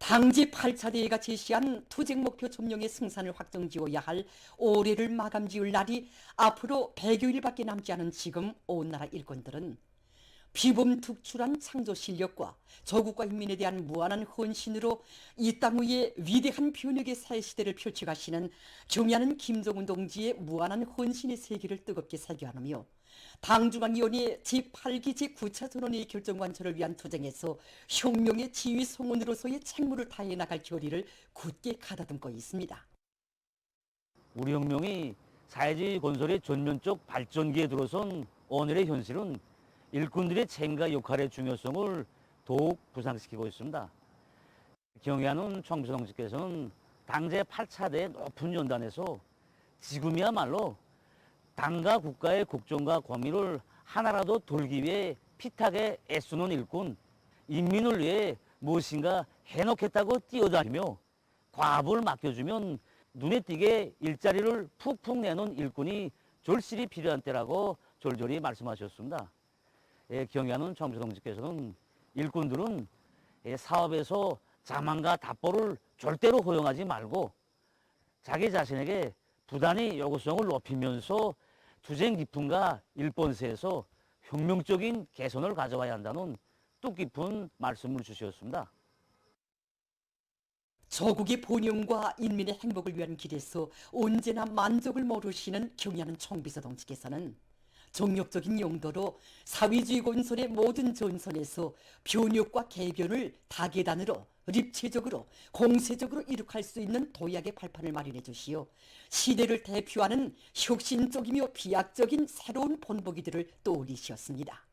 당지 8차 대회가 제시한 투쟁 목표 점령의 승산을 확정지어야 할 올해를 마감지을 날이 앞으로 100여일밖에 남지 않은 지금 온 나라 일꾼들은 비범특출한 창조 실력과 조국과 인민에 대한 무한한 헌신으로 이 땅 위에 위대한 변혁의 사회시대를 펼쳐가시는 경의하는 김정은 동지의 무한한 헌신의 세계를 뜨겁게 새겨하며 당중앙위원회 제8기 제9차 전원의 결정관철을 위한 투쟁에서 혁명의 지휘 송원으로서의 책무를 다해 나갈 결의를 굳게 가다듬고 있습니다. 우리 혁명이 사회주의 건설의 전면적 발전기에 들어선 오늘의 현실은 일꾼들의 책임과 역할의 중요성을 더욱 부상시키고 있습니다. 경의하는 총비서 동지께서는 당제 8차 대회 높은 연단에서 지금이야말로 당과 국가의 걱정과 고민을 하나라도 돌기 위해 피탁에 애쓰는 일꾼, 인민을 위해 무엇인가 해놓겠다고 뛰어다니며 과업을 맡겨주면 눈에 띄게 일자리를 푹푹 내는 일꾼이 절실히 필요한 때라고 졸졸히 말씀하셨습니다. 경의하는 총비서 동지께서는 일꾼들은 사업에서 자만과 답보를 절대로 허용하지 말고 자기 자신에게 부단히 요구성을 높이면서 투쟁 기품과 일본세에서 혁명적인 개선을 가져와야 한다는 뜻깊은 말씀을 주셨습니다. 조국의 번영과 인민의 행복을 위한 길에서 언제나 만족을 모르시는 경의하는 총비서 동지께서는 정력적인 용도로 사회주의 건설의 모든 전선에서 변혁과 개변을 다계단으로 입체적으로 공세적으로 이룩할 수 있는 도약의 발판을 마련해 주시어 시대를 대표하는 혁신적이며 비약적인 새로운 본보기들을 떠올리셨습니다.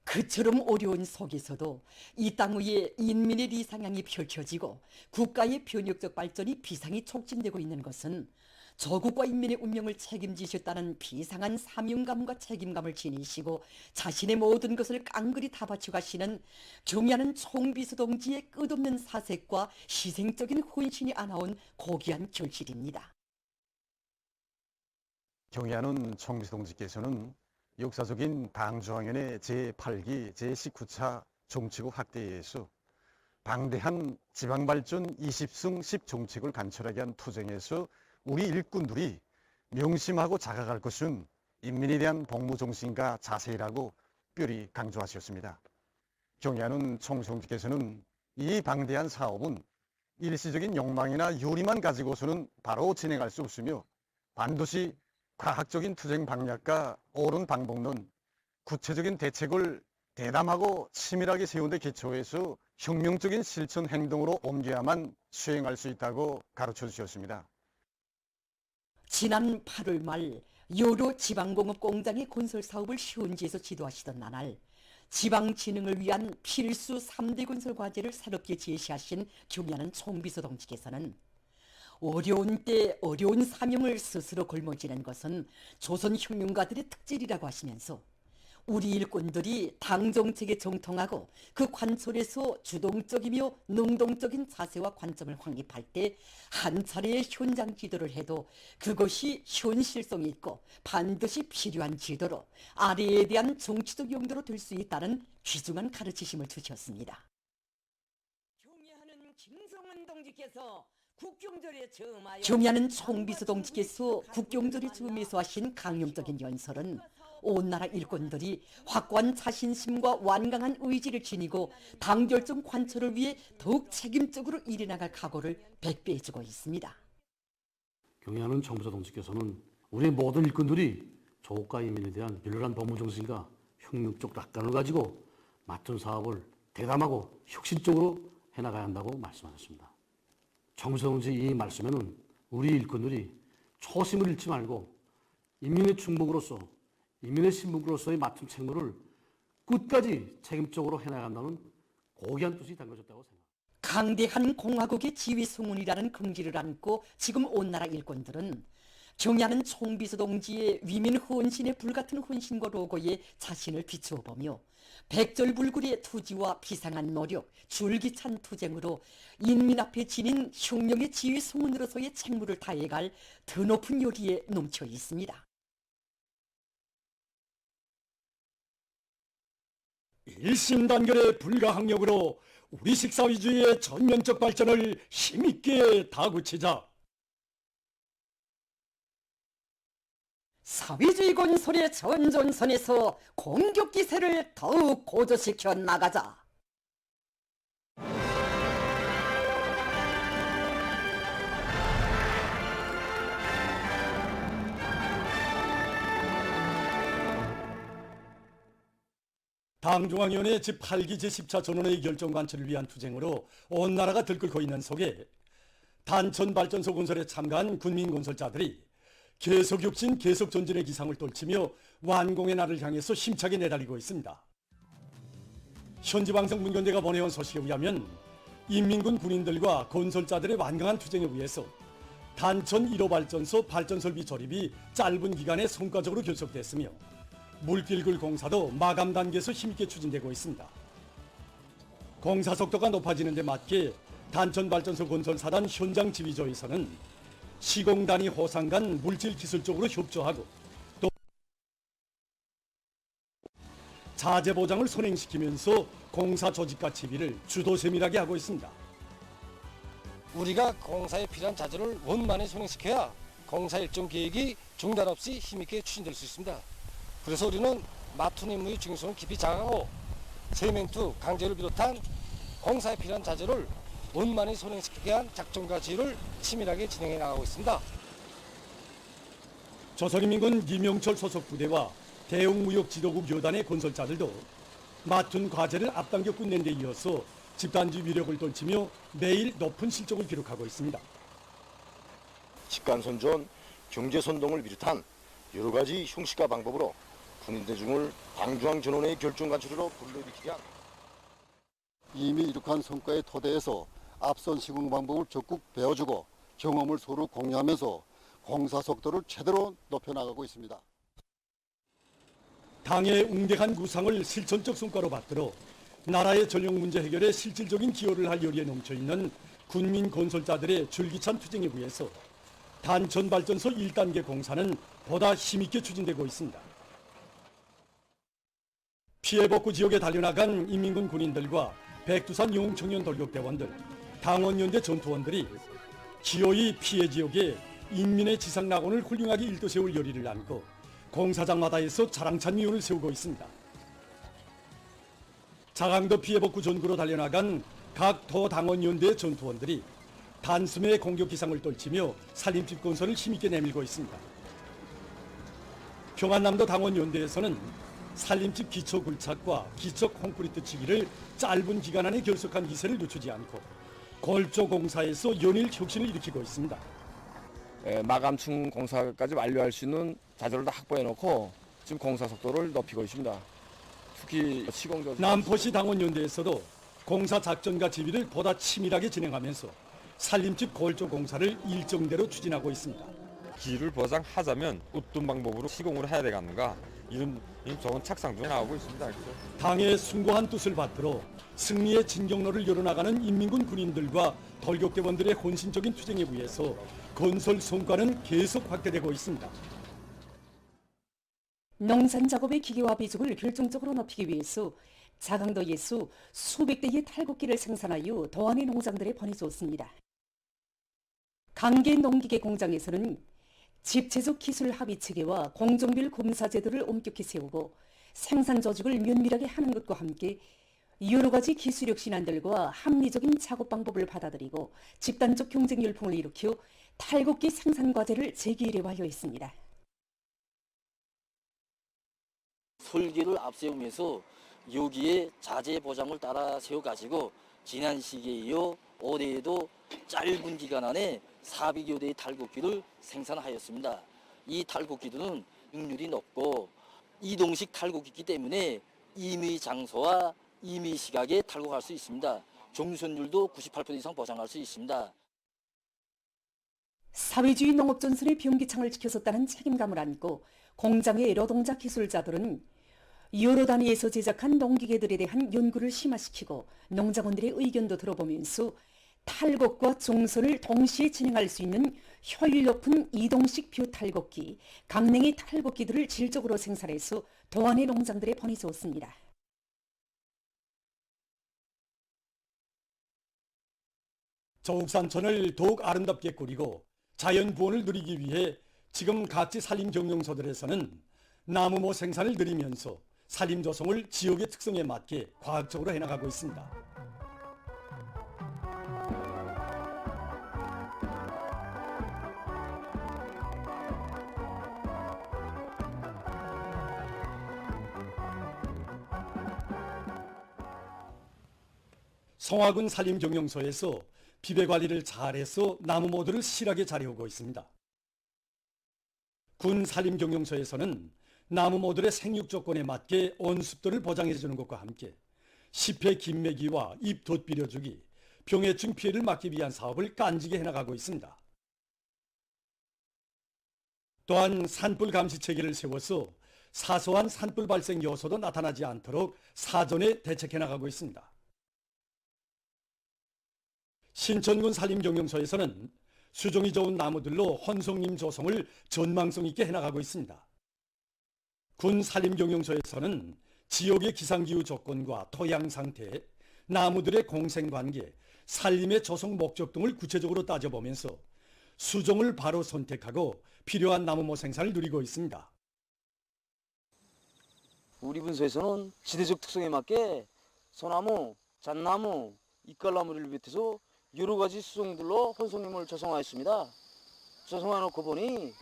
그처럼 어려운 속에서도 이 땅 위에 인민의 리상향이 펼쳐지고 국가의 변혁적 발전이 비상히 촉진되고 있는 것은 조국과 인민의 운명을 책임지셨다는 비상한 사명감과 책임감을 지니시고 자신의 모든 것을 깡그리 다 바쳐 가시는 경의하는 총비서 동지의 끝없는 사색과 희생적인 헌신이 안아온 고귀한 결실입니다. 경의하는 총비서 동지께서는 역사적인 당중앙위원회 제8기 제19차 정치국 확대에서 방대한 지방발전 20승 10정책을 관철하게 한 투쟁에서 우리 일꾼들이 명심하고 자각할 것은 인민에 대한 복무정신과 자세라고 뼈리 강조하셨습니다. 경의하는 총비서 동지께서는 이 방대한 사업은 일시적인 욕망이나 요리만 가지고서는 바로 진행할 수 없으며 반드시 과학적인 투쟁 방략과 옳은 방법론, 구체적인 대책을 대담하고 치밀하게 세운 데 기초해서 혁명적인 실천 행동으로 옮겨야만 수행할 수 있다고 가르쳐 주셨습니다. 지난 8월 말 여러 지방공업 공장의 건설 사업을 현지에서 지도하시던 나날 지방진흥을 위한 필수 3대 건설 과제를 새롭게 제시하신 경의하는 총비서 동지께서는 어려운 때 어려운 사명을 스스로 걸머지는 것은 조선혁명가들의 특질이라고 하시면서 우리 일꾼들이 당정책에 정통하고 그 관철에서 주동적이며 능동적인 자세와 관점을 확립할 때 한 차례의 현장 지도를 해도 그것이 현실성이 있고 반드시 필요한 지도로 아래에 대한 정치적 용도로 될 수 있다는 귀중한 가르치심을 주셨습니다. 경의하는 김성은 동지께서 경의하는 총비서 동지께서 국경절에 즈음에서 하신 강념적인 연설은 온 나라 일꾼들이 확고한 자신심과 완강한 의지를 지니고 당결정 관철을 위해 더욱 책임적으로 일해나갈 각오를 백배해주고 있습니다. 경의하는 총비서 동지께서는 우리 모든 일꾼들이 조국과 인민에 대한 열렬한 복무정신과 혁명적 낙관을 가지고 맡은 사업을 대담하고 혁신적으로 해나가야 한다고 말씀하셨습니다. 총비서 동지 이 말씀에는 우리 일꾼들이 초심을 잃지 말고 인민의 충복으로서 인민의 신복으로서의 맡은 책무를 끝까지 책임적으로 해나간다는 고귀한 뜻이 담겨졌다고 생각합니다. 강대한 공화국의 지휘 송운이라는 긍지를 안고 지금 온 나라 일꾼들은 경의하는 총비서 동지의 위민 헌신의 불같은 헌신과 로고에 자신을 비추어보며 백절불굴의 투지와 비상한 노력, 줄기찬 투쟁으로 인민 앞에 지닌 혁명의 지휘 송운으로서의 책무를 다해갈 더 높은 요리에 넘쳐 있습니다. 일심단결의 불가항력으로 우리 식사위주의 전면적 발전을 힘있게 다구치자. 사회주의 건설의 전전선에서 공격 기세를 더욱 고조시켜 나가자. 당중앙위원회 제8기 제10차 전원회의 결정 관철을 위한 투쟁으로 온 나라가 들끓고 있는 속에 단천 발전소 건설에 참가한 군민 건설자들이 계속 혁신, 계속 전진의 기상을 떨치며 완공의 날을 향해서 힘차게 내달리고 있습니다. 현지 방송 문건대가 보내온 소식에 의하면 인민군 군인들과 건설자들의 완강한 투쟁에 의해서 단천 1호 발전소 발전설비 조립이 짧은 기간에 성과적으로 결속됐으며 물길굴 공사도 마감 단계에서 힘있게 추진되고 있습니다. 공사 속도가 높아지는 데 맞게 단천 발전소 건설사단 현장 지휘조에서는 시공단위 호상 간 물질 기술적으로 협조하고 또 자재 보장을 선행시키면서 공사 조직과 지휘를 주도 세밀하게 하고 있습니다. 우리가 공사에 필요한 자재를 원만히 선행시켜야 공사 일정 계획이 중단 없이 힘있게 추진될 수 있습니다. 그래서 우리는 맡은 임무의 중요성을 깊이 자각하고 세멘트, 강제를 비롯한 공사에 필요한 자재를 원만히 선행시키기 위한 작전과 지휘를 치밀하게 진행해 나가고 있습니다. 조선인민군 이명철 소속 부대와 대웅무역지도국 여단의 건설자들도 맡은 과제를 앞당겨 끝낸 데 이어서 집단지 위력을 떨치며 매일 높은 실적을 기록하고 있습니다. 직간선전, 경제선동을 비롯한 여러 가지 형식과 방법으로 군인 대중을 당중앙 전원회의 결정 관철으로 불러일으키기 위한 이미 이룩한 성과의 토대에서 앞선 시공 방법을 적극 배워주고 경험을 서로 공유하면서 공사 속도를 최대로 높여나가고 있습니다. 당의 웅대한 구상을 실천적 성과로 받들어 나라의 전력 문제 해결에 실질적인 기여를 할 열의에 넘쳐있는 군민 건설자들의 줄기찬 투쟁에 의해서 단천 발전소 1단계 공사는 보다 힘있게 추진되고 있습니다. 피해복구 지역에 달려나간 인민군 군인들과 백두산 영웅청년 돌격대원들, 당원연대 전투원들이 기어이 피해 지역에 인민의 지상낙원을 훌륭하게 일떠세울 열의를 안고 공사장마다에서 자랑찬 미운을 세우고 있습니다. 자강도 피해복구 전구로 달려나간 각 도 당원연대 전투원들이 단숨에 공격 기상을 떨치며 살림집 건설을 힘있게 내밀고 있습니다. 평안남도 당원연대에서는 살림집 기초 굴착과 기초 콘크리트 치기를 짧은 기간 안에 결석한 기세를 늦추지 않고 골조 공사에서 연일 혁신을 일으키고 있습니다. 마감층 공사까지 완료할 수 있는 자재를 다 확보해 놓고 지금 공사 속도를 높이고 있습니다. 특히 시공조 남포시 당원연대에서도 공사 작전과 지휘를 보다 치밀하게 진행하면서 살림집 골조 공사를 일정대로 추진하고 있습니다. 기를 보장하자면 어떤 방법으로 시공을 해야 되겠는가 이런 좋은 착상 중에 나오고 있습니다. 당의 숭고한 뜻을 받들어 승리의 진경로를 열어나가는 인민군 군인들과 돌격대원들의 헌신적인 투쟁에 의해서 건설 성과는 계속 확대되고 있습니다. 농산 작업의 기계화 비중을 결정적으로 높이기 위해서 자강도에서 수백 대의 탈곡기를 생산하여 도안의 농장들에 보내주었습니다. 강계 농기계 공장에서는 집체적 기술 합의 체계와 공정별 검사 제도를 엄격히 세우고 생산 조직을 면밀하게 하는 것과 함께 여러 가지 기술력 신안들과 합리적인 작업 방법을 받아들이고 집단적 경쟁 열풍을 일으켜 탈곡기 생산 과제를 재기일에 완료했습니다. 설계를 앞세우면서 여기에 자재 보장을 따라 세워가지고 지난 시기에 이어 올해에도 짧은 기간 안에 400여 대의 탈곡기를 생산하였습니다. 이 탈곡기들은 능률이 높고 이동식 탈곡기이기 때문에 임의 장소와 임의 시각에 탈곡할 수 있습니다. 정선율도 98% 이상 보장할 수 있습니다. 사회주의 농업전선의 병기창을 지켜섰다는 책임감을 안고 공장의 노동자 기술자들은 여러 단위에서 제작한 농기계들에 대한 연구를 심화시키고 농장원들의 의견도 들어보면서 탈곡과 종선을 동시에 진행할 수 있는 효율 높은 이동식 벼탈곡기, 강냉이 탈곡기들을 질적으로 생산해서 도안의 농장들에 보내주었습니다. 저옥산천을 더욱 아름답게 꾸리고 자연 부원을 누리기 위해 지금 각지 산림 경영소들에서는 나무모 생산을 늘리면서 산림 조성을 지역의 특성에 맞게 과학적으로 해나가고 있습니다. 성화군 산림경영소에서 비배관리를 잘해서 나무모들을 실하게 자리우고 있습니다. 군 산림경영소에서는 나무모들의 생육 조건에 맞게 온습도를 보장해주는 것과 함께 잎의 김매기와 잎 덧비려주기, 병해충 피해를 막기 위한 사업을 깐지게 해나가고 있습니다. 또한 산불 감시 체계를 세워서 사소한 산불 발생 요소도 나타나지 않도록 사전에 대책해나가고 있습니다. 신천군 산림경영소에서는 수종이 좋은 나무들로 혼송림 조성을 전망성 있게 해나가고 있습니다. 군 산림경영소에서는 지역의 기상기후 조건과 토양 상태, 나무들의 공생관계, 산림의 조성 목적 등을 구체적으로 따져보면서 수종을 바로 선택하고 필요한 나무모 생산을 누리고 있습니다. 우리 분소에서는 지대적 특성에 맞게 소나무, 잣나무, 이깔나무를 비롯해서 여러 가지 수종들로 혼송림을 조성하였습니다. 조성해놓고 보니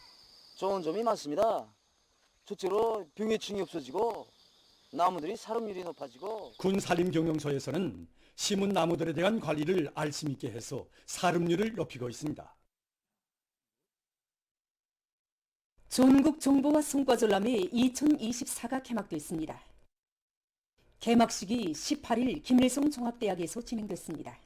좋은 점이 많습니다. 첫째로 병해충이 없어지고 나무들이 살음률이 높아지고 군 산림경영소에서는 심은 나무들에 대한 관리를 알심 있게 해서 살음률을 높이고 있습니다. 전국 정보화 성과전람회 2024가 개막됐습니다. 개막식이 18일 김일성 종합대학에서 진행됐습니다.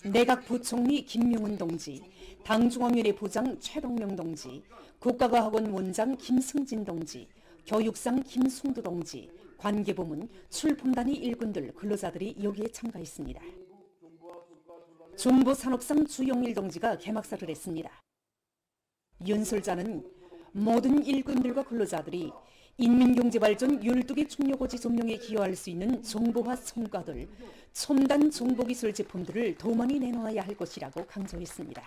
내각 부총리 김명훈 동지, 당중앙위원회 부장 최동명 동지, 국가과학원 원장 김승진 동지, 교육상 김승두 동지, 관계부문, 출품단위 일꾼들, 근로자들이 여기에 참가했습니다. 정보산업상 주용일 동지가 개막사를 했습니다. 연설자는 모든 일꾼들과 근로자들이 인민경제발전 12개 중요고지 점령에 기여할 수 있는 정보화 성과들, 첨단 정보기술 제품들을 더 많이 내놓아야 할 것이라고 강조했습니다.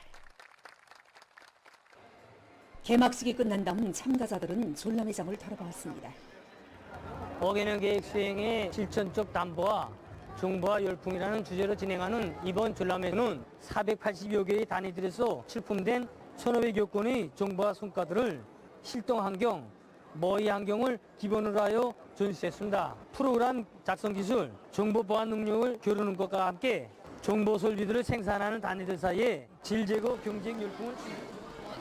개막식이 끝난 다음 참가자들은 전람회장을 털어보았습니다. 5개년 계획 수행의 실천적 담보와 정보화 열풍이라는 주제로 진행하는 이번 전람회는 480여 개의 단위들에서 출품된 1,500여 건의 정보화 성과들을 실동환경, 모의 환경을 기본으로 하여 전시했습니다. 프로그램 작성 기술, 정보 보안 능력을 겨루는 것과 함께 정보 설비들을 생산하는 단위들 사이에 질 제거 경쟁 열풍을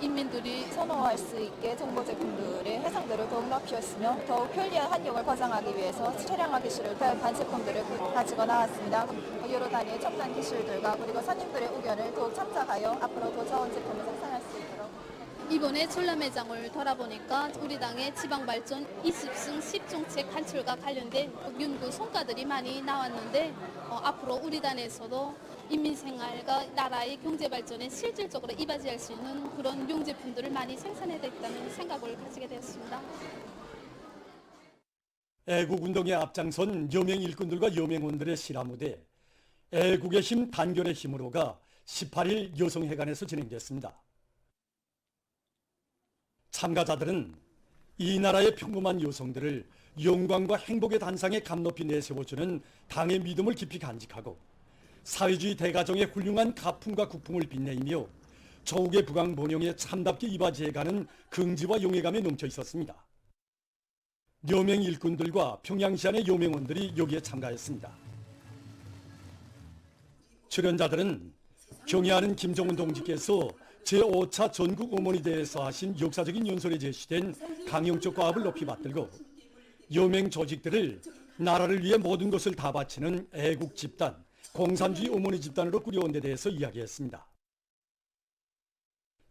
인민들이 선호할 수 있게 정보 제품들의 해상도를 더욱 높였으며 더욱 편리한 환경을 보장하기 위해서 최량화 기술을 도입한 제품들을 가지고 나왔습니다. 여러 단위의 첨단 기술들과 그리고 손님들의 의견을 더욱 참작하여 앞으로 더 좋은 제품을 생산할 수 있도록 이번에 전람회장을 돌아보니까 우리 당의 지방발전 20승 10정책 관철과 관련된 연구 성과들이 많이 나왔는데 앞으로 우리 당에서도 인민생활과 나라의 경제발전에 실질적으로 이바지할 수 있는 그런 명제품들을 많이 생산해야 되겠다는 생각을 가지게 되었습니다. 애국운동에 앞장선 여명 일꾼들과 여명원들의 실화무대 애국의 힘 단결의 힘으로가 18일 여성회관에서 진행됐습니다. 참가자들은 이 나라의 평범한 여성들을 영광과 행복의 단상에 감높이 내세워주는 당의 믿음을 깊이 간직하고 사회주의 대가정의 훌륭한 가품과 국풍을 빛내이며 조국의 부강 번영에 참답게 이바지해가는 긍지와 용애감에 넘쳐 있었습니다. 여명 일꾼들과 평양시안의 여명원들이 여기에 참가했습니다. 출연자들은 경애하는 김정은 동지께서 제5차 전국 어머니대회에서 하신 역사적인 연설에 제시된 강영적 과업을 높이 받들고 여명 조직들을 나라를 위해 모든 것을 다 바치는 애국 집단, 공산주의 어머니 집단으로 꾸려온 데 대해서 이야기했습니다.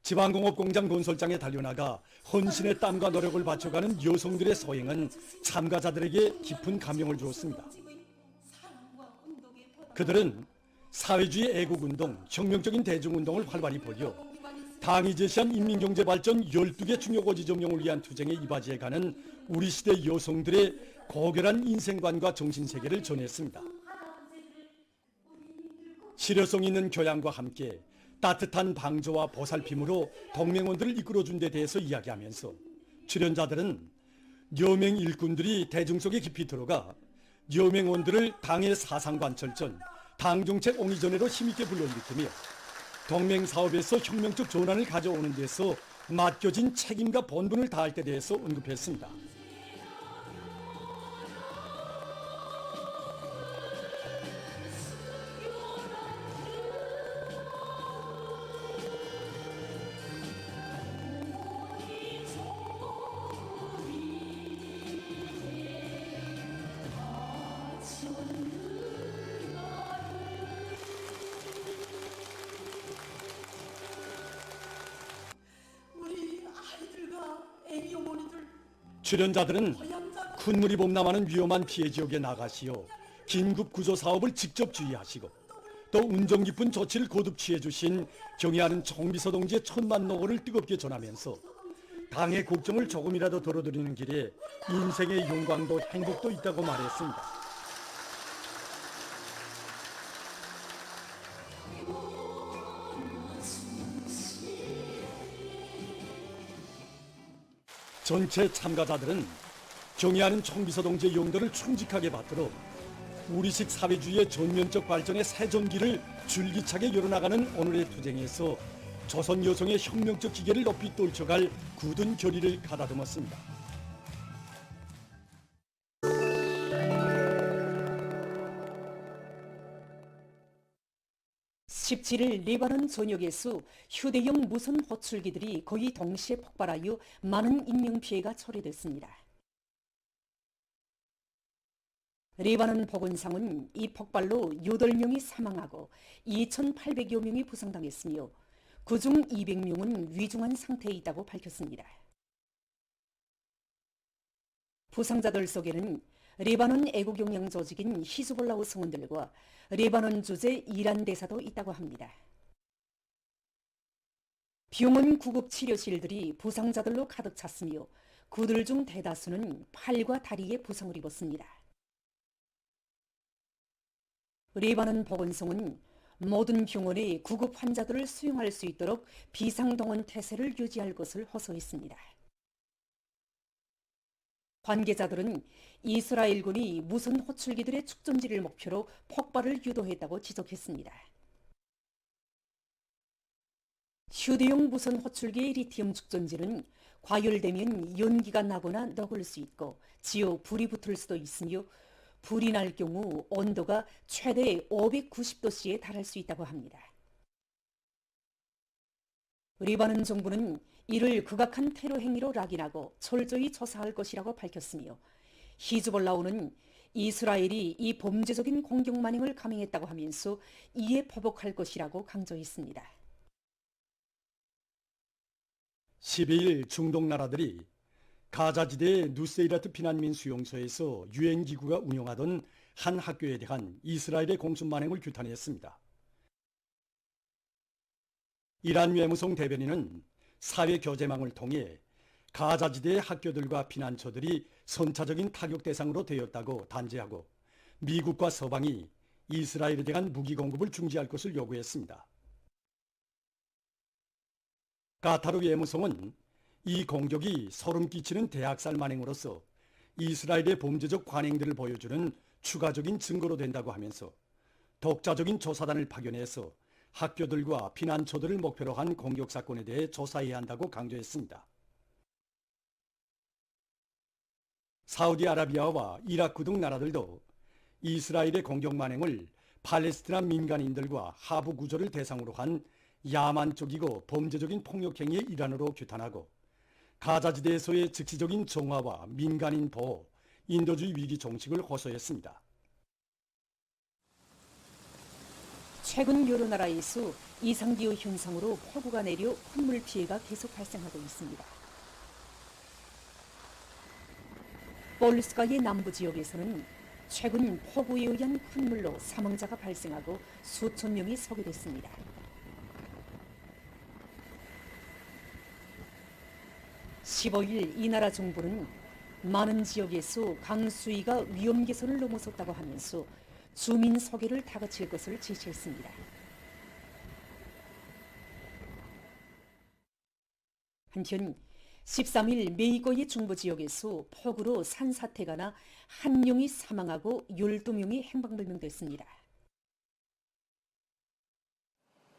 지방공업 공장 건설장에 달려나가 헌신의 땀과 노력을 바쳐가는 여성들의 소행은 참가자들에게 깊은 감명을 주었습니다. 그들은 사회주의 애국운동, 혁명적인 대중운동을 활발히 벌여 당이 제시한 인민경제발전 12개 중요고지 점령을 위한 투쟁에 이바지해가는 우리 시대 여성들의 고결한 인생관과 정신세계를 전했습니다. 실효성 있는 교양과 함께 따뜻한 방조와 보살핌으로 동맹원들을 이끌어준 데 대해서 이야기하면서 출연자들은 여맹 일꾼들이 대중 속에 깊이 들어가 여맹원들을 당의 사상관철전, 당정책 옹이전회로 힘있게 불러일으키며 동맹 사업에서 혁명적 전환을 가져오는 데서 맡겨진 책임과 본분을 다할 때 대해서 언급했습니다. 출연자들은 큰 물이 범람하는 위험한 피해 지역에 나가시어 긴급 구조 사업을 직접 주의하시고 또 운정 깊은 조치를 거듭 취해 주신 경애하는 총비서 동지의 천만 노고를 뜨겁게 전하면서 당의 걱정을 조금이라도 덜어드리는 길에 인생의 영광도 행복도 있다고 말했습니다. 전체 참가자들은 경애하는 총비서 동지의 용도를 충직하게 받들어 우리식 사회주의의 전면적 발전의 새 전기를 줄기차게 열어나가는 오늘의 투쟁에서 조선 여성의 혁명적 기계를 높이 떨쳐갈 굳은 결의를 가다듬었습니다. 17일 레바논 전역에서 휴대용 무선 호출기들이 거의 동시에 폭발하여 많은 인명피해가 초래됐습니다. 레바논 보건상은 이 폭발로 8명이 사망하고 2,800여 명이 부상당했으며 그중 200명은 위중한 상태에 있다고 밝혔습니다. 부상자들 속에는 레바논 애국용영 조직인 히즈볼라우 성원들과 레바논 주재 이란 대사도 있다고 합니다. 병원 구급 치료실들이 부상자들로 가득 찼으며 그들 중 대다수는 팔과 다리에 부상을 입었습니다. 레바논 보건성은 모든 병원에 구급 환자들을 수용할 수 있도록 비상동원 태세를 유지할 것을 호소했습니다. 관계자들은 이스라엘군이 무선 호출기들의 축전지를 목표로 폭발을 유도했다고 지적했습니다. 휴대용 무선 호출기의 리튬 축전지는 과열되면 연기가 나거나 녹을 수 있고 지어 불이 붙을 수도 있으며 불이 날 경우 온도가 최대 590도씨에 달할 수 있다고 합니다. 레바논 정부는 이를 극악한 테러 행위로 낙인하고 철저히 조사할 것이라고 밝혔으며 히즈볼라우는 이스라엘이 이 범죄적인 공격 만행을 감행했다고 하면서 이에 보복할 것이라고 강조했습니다. 12일 중동 나라들이 가자지대의 누세이라트 피난민 수용소에서 유엔기구가 운영하던 한 학교에 대한 이스라엘의 공습 만행을 규탄했습니다. 이란 외무성 대변인은 사회교제망을 통해 가자지대의 학교들과 피난처들이 선차적인 타격 대상으로 되었다고 단죄하고 미국과 서방이 이스라엘에 대한 무기 공급을 중지할 것을 요구했습니다. 카타르 외무성은 이 공격이 소름 끼치는 대학살 만행으로서 이스라엘의 범죄적 관행들을 보여주는 추가적인 증거로 된다고 하면서 독자적인 조사단을 파견해서 학교들과 피난처들을 목표로 한 공격 사건에 대해 조사해야 한다고 강조했습니다. 사우디아라비아와 이라크 등 나라들도 이스라엘의 공격 만행을 팔레스티나 민간인들과 하부 구조를 대상으로 한 야만적이고 범죄적인 폭력 행위의 일환으로 규탄하고 가자지대에서의 즉시적인 정화와 민간인 보호, 인도주의 위기 종식을 호소했습니다. 최근 여러 나라에서 이상기후 현상으로 폭우가 내려 흙물 피해가 계속 발생하고 있습니다. 볼스카의 남부 지역에서는 최근 폭우에 의한 흙물로 사망자가 발생하고 수천 명이 소개됐습니다. (15일) 이 나라 정부는 많은 지역에서 강수위가 위험 개선을 넘어섰다고 하면서 주민 소개를 다그칠 것을 지시했습니다. 한편 13일 메이거이 중부 지역에서 폭우로 산사태가 나 1명이 사망하고 12명이 행방불명됐습니다.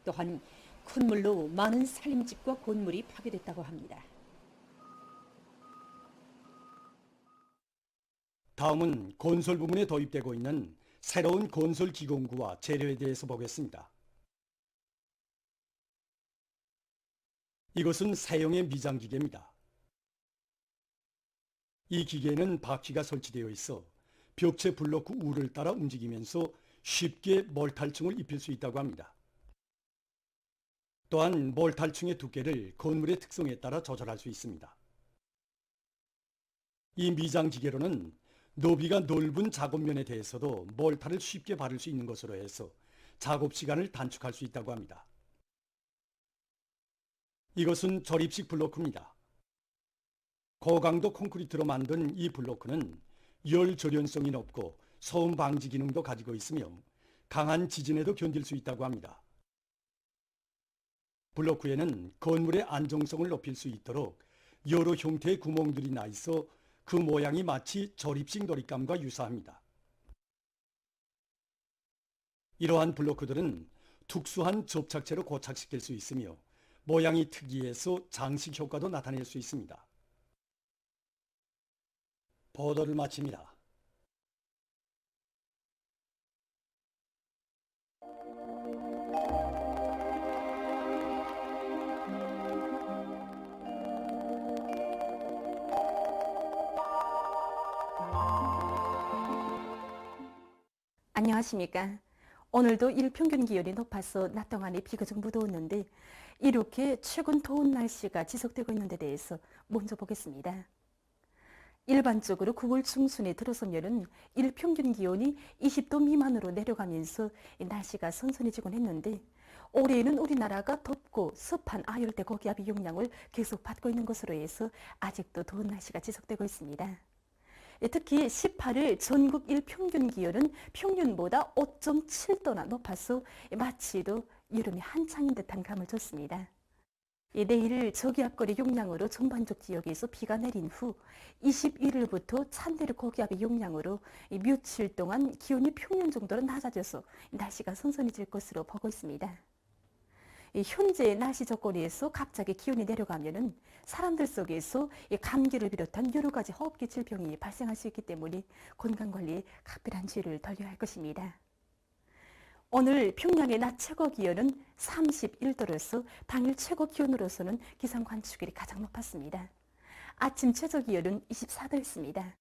또한 큰 물로 많은 살림집과 건물이 파괴됐다고 합니다. 다음은 건설 부문에 도입되고 있는 새로운 건설 기공구와 재료에 대해서 보겠습니다. 이것은 사용의 미장 기계입니다. 이 기계에는 바퀴가 설치되어 있어 벽체 블록 우를 따라 움직이면서 쉽게 몰탈충을 입힐 수 있다고 합니다. 또한 몰탈충의 두께를 건물의 특성에 따라 조절할 수 있습니다. 이 미장 기계로는 너비가 넓은 작업면에 대해서도 몰탈을 쉽게 바를 수 있는 것으로 해서 작업 시간을 단축할 수 있다고 합니다. 이것은 조립식 블로크입니다. 고강도 콘크리트로 만든 이 블로크는 열 절연성이 높고 소음 방지 기능도 가지고 있으며 강한 지진에도 견딜 수 있다고 합니다. 블로크에는 건물의 안정성을 높일 수 있도록 여러 형태의 구멍들이 나 있어 그 모양이 마치 조립식 놀잇감과 유사합니다. 이러한 블로크들은 특수한 접착제로 고착시킬 수 있으며 모양이 특이해서 장식 효과도 나타낼 수 있습니다. 보도를 마칩니다. 안녕하십니까. 오늘도 일평균 기온이 높아서 낮 동안에 비가 좀 무더웠는데 이렇게 최근 더운 날씨가 지속되고 있는 데 대해서 먼저 보겠습니다. 일반적으로 9월 중순에 들어서면은 일평균 기온이 20도 미만으로 내려가면서 날씨가 선선해지곤 했는데 올해에는 우리나라가 덥고 습한 아열대 고기압의 영향을 계속 받고 있는 것으로 해서 아직도 더운 날씨가 지속되고 있습니다. 특히 18일 전국 일평균 기온은 평년보다 5.7도나 높아서 마치도 여름이 한창인 듯한 감을 줬습니다. 내일 저기압거리 영향으로 전반적 지역에서 비가 내린 후 21일부터 찬대르 고기압의 영향으로 며칠 동안 기온이 평년 정도로 낮아져서 날씨가 선선해질 것으로 보고 있습니다. 현재 날씨 조건에서 갑자기 기온이 내려가면은 사람들 속에서 감기를 비롯한 여러 가지 호흡기 질병이 발생할 수 있기 때문에 건강관리에 각별한 주의를 돌려야 할 것입니다. 오늘 평양의 낮 최고 기온은 31도로서 당일 최고 기온으로서는 기상 관측일이 가장 높았습니다. 아침 최저 기온은 24도였습니다.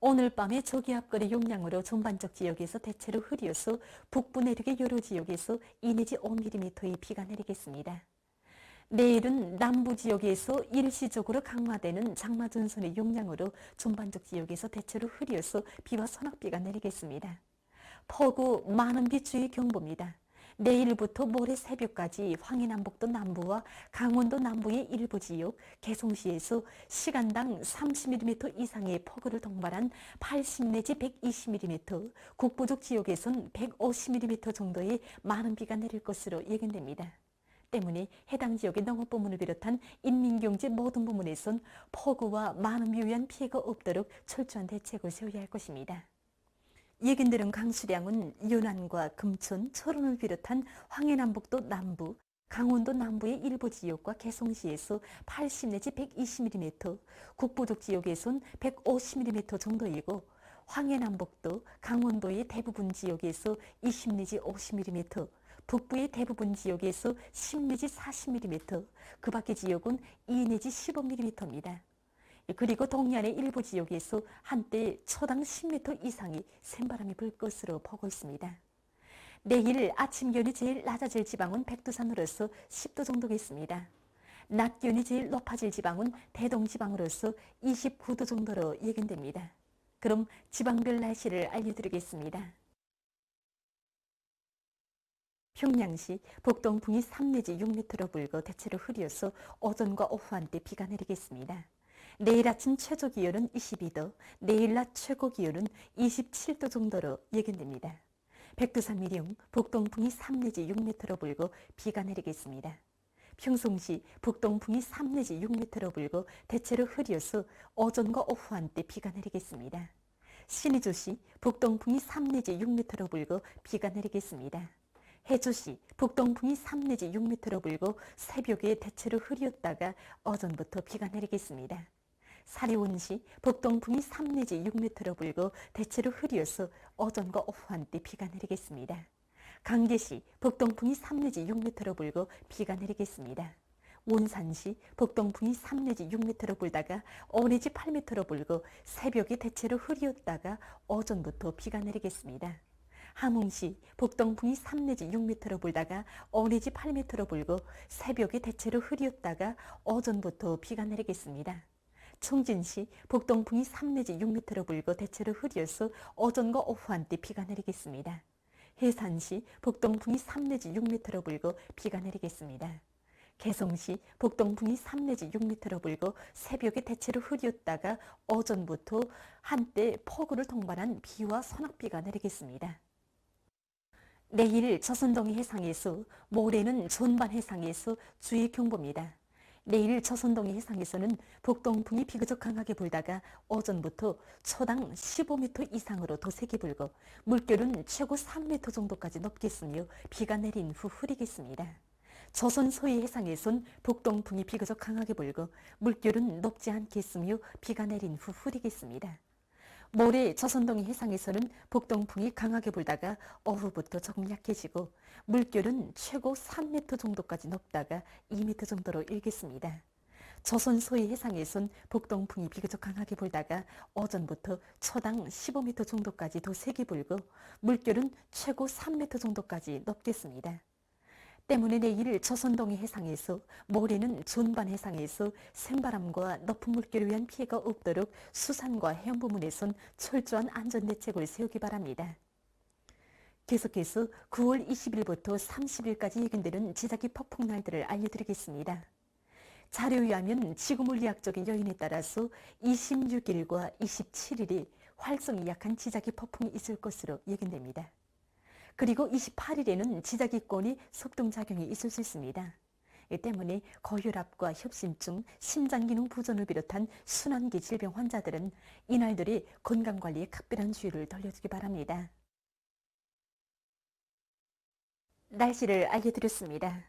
오늘 밤에 저기압거리 영향으로 전반적 지역에서 대체로 흐려서 북부 내륙의 여러 지역에서 2 내지 5mm의 비가 내리겠습니다. 내일은 남부 지역에서 일시적으로 강화되는 장마 전선의 영향으로 전반적 지역에서 대체로 흐려서 비와 소낙비가 내리겠습니다. 폭우, 많은 비 주의 경보입니다. 내일부터 모레 새벽까지 황해남북도 남부와 강원도 남부의 일부 지역, 개성시에서 시간당 30mm 이상의 폭우를 동반한 80 내지 120mm, 국부족 지역에선 150mm 정도의 많은 비가 내릴 것으로 예견됩니다. 때문에 해당 지역의 농업부문을 비롯한 인민경제 모든 부문에선 폭우와 많은 비에 의한 피해가 없도록 철저한 대책을 세워야 할 것입니다. 예견되는 강수량은 연안과 금천, 철원을 비롯한 황해남북도 남부, 강원도 남부의 일부 지역과 개성시에서 80 내지 120mm, 국부족 지역에선 150mm 정도이고 황해남북도, 강원도의 대부분 지역에서 20 내지 50mm, 북부의 대부분 지역에서 10 내지 40mm, 그 밖의 지역은 2 내지 15mm입니다. 그리고 동해안의 일부 지역에서 한때 초당 10m 이상의 센바람이 불 것으로 보고 있습니다. 내일 아침 기온이 제일 낮아질 지방은 백두산으로서 10도 정도겠습니다. 낮 기온이 제일 높아질 지방은 대동지방으로서 29도 정도로 예견됩니다. 그럼 지방별 날씨를 알려드리겠습니다. 평양시 북동풍이 3 내지 6m로 불고 대체로 흐려서 오전과 오후 한때 비가 내리겠습니다. 내일 아침 최저 기온은 22도, 내일 낮 최고 기온은 27도 정도로 예견됩니다. 백두산 미령 북동풍이 3 내지 6m로 불고 비가 내리겠습니다. 평송시 북동풍이 3 내지 6m로 불고 대체로 흐려서 오전과 오후 한때 비가 내리겠습니다. 신의주시 북동풍이 3 내지 6m로 불고 비가 내리겠습니다. 해주시 북동풍이 3 내지 6m로 불고 새벽에 대체로 흐렸다가 오전부터 비가 내리겠습니다. 사리온시 북동풍이 3 내지 6m로 불고 대체로 흐려서 오전과 오후 한때 비가 내리겠습니다. 강계시 북동풍이 3 내지 6m로 불고 비가 내리겠습니다. 원산시 북동풍이 3 내지 6m로 불다가 5 내지 8m로 불고 새벽에 대체로 흐렸다가 오전부터 비가 내리겠습니다. 함흥시 북동풍이 3 내지 6m로 불다가 5 내지 8m로 불고 새벽에 대체로 흐렸다가 오전부터 비가 내리겠습니다. 청진시 북동풍이 3 내지 6m로 불고 대체로 흐려서 오전과 오후 한때 비가 내리겠습니다. 해산시 북동풍이 3 내지 6m로 불고 비가 내리겠습니다. 개성시 북동풍이 3 내지 6m로 불고 새벽에 대체로 흐렸다가 오전부터 한때 폭우를 동반한 비와 소낙비가 내리겠습니다. 내일 조선동해 해상에서, 모레는 존반 해상에서 주의 경보입니다. 내일 조선동해 해상에서는 북동풍이 비교적 강하게 불다가 오전부터 초당 15m 이상으로 더 세게 불고 물결은 최고 3m 정도까지 높겠으며 비가 내린 후 흐리겠습니다. 조선 서해 해상에선 북동풍이 비교적 강하게 불고 물결은 높지 않겠으며 비가 내린 후 흐리겠습니다. 모레 조선동해 해상에서는 북동풍이 강하게 불다가 오후부터 조금 약해지고 물결은 최고 3m 정도까지 높다가 2m 정도로 일겠습니다. 조선 서해 해상에선 북동풍이 비교적 강하게 불다가 오전부터 초당 15m 정도까지 더 세게 불고 물결은 최고 3m 정도까지 높겠습니다. 때문에 내일 조선동해 해상에서, 모레는 존반 해상에서 센바람과 높은 물결을 위한 피해가 없도록 수산과 해안 부문에선 철저한 안전대책을 세우기 바랍니다. 계속해서 9월 20일부터 30일까지 예견되는 지자기 폭풍날들을 알려드리겠습니다. 자료에 의하면 지구물리학적인 요인에 따라서 26일과 27일이 활성이 약한 지자기 폭풍이 있을 것으로 예견됩니다. 그리고 28일에는 지자기권이 속동작용이 있을 수 있습니다. 이 때문에 고혈압과 협심증, 심장기능 부전을 비롯한 순환기 질병 환자들은 이날들이 건강관리에 각별한 주의를 돌려주기 바랍니다. 날씨를 알려드렸습니다.